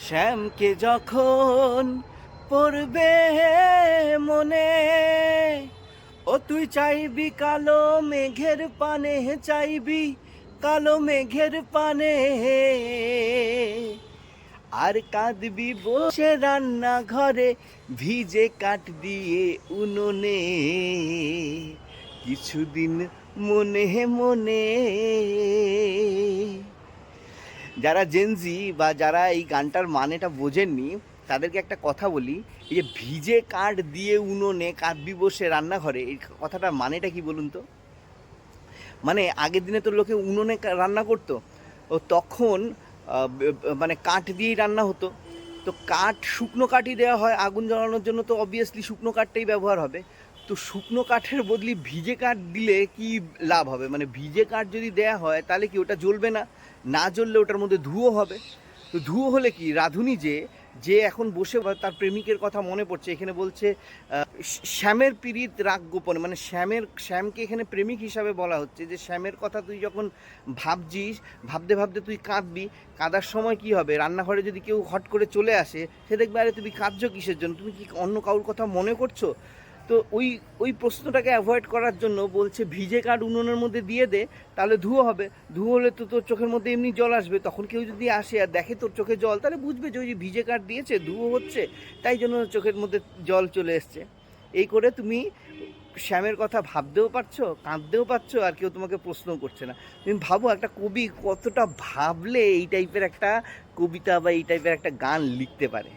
শ্যামকে যখন পড়বে মনে, ও তুই চাইবি কালো মেঘের পানে, চাইবি কালো মেঘের পানে, আর কাঁদবি বসে রান্না ঘরে ভিজে কাঠ দিয়ে উনুনে, কিছুদিন মনে মনে। যারা জেনজি বা যারা এই গানটার মানেটা বোঝেননি তাদেরকে একটা কথা বলি, এই যে ভিজে কাঠ দিয়ে উনুনে কাঁদবি বসে রান্নাঘরে, এই কথাটার মানেটা কি বলুন তো? মানে আগের দিনে তো লোকে উনুনে রান্না করতো, ও তখন মানে কাঠ দিয়েই রান্না হতো। তো কাঠ শুকনো কাঠই দেওয়া হয় আগুন জ্বালানোর জন্য, তো অবভিয়াসলি শুকনো কাঠটাই ব্যবহার হবে। তো শুকনো কাঠের বদলি ভিজে কাঠ দিলে কি লাভ হবে? মানে ভিজে কাঠ যদি দেয়া হয় তাহলে কি ওটা জ্বলবে না? না জ্বললে ওটার মধ্যে ধুয়ো হবে। তো ধুয়ো হলে কি রাঁধুনি যে যে এখন বসে তার প্রেমিকের কথা মনে পড়ছে, এখানে বলছে শ্যামের পীড়িত রাগ গোপনে, মানে শ্যামকে এখানে প্রেমিক হিসাবে বলা হচ্ছে, যে শ্যামের কথা তুই যখন ভাবছিস, ভাবতে ভাবতে তুই কাঁদবি, কাঁদার সময় কি হবে, রান্নাঘরে যদি কেউ হট করে চলে আসে, সে দেখবে আরে তুমি কাঁদছো কিসের জন্য, তুমি কি অন্য কারোর কথা মনে করছো? তো ওই প্রশ্নটাকে অ্যাভয়েড করার জন্য বলছে ভিজে কাঠ উনুনের মধ্যে দিয়ে দে, তাহলে ধুয়ো হবে। ধুয়ো হলে তো তোর চোখের মধ্যে এমনি জল আসবে, তখন কেউ যদি আসে আর দেখে তোর চোখে জল, তাহলে বুঝবে যে ওই যে ভিজে কাঠ দিয়েছে, ধুয়ো হচ্ছে, তাই জন্য চোখের মধ্যে জল চলে এসছে। এই করে তুমি শ্যামের কথা ভাবতেও পারছো, কাঁদতেও পারছো, আর কেউ তোমাকে প্রশ্নও করছে না। তুমি ভাবো একটা কবি কতটা ভাবলে এই টাইপের একটা কবিতা বা এই টাইপের একটা গান লিখতে পারে।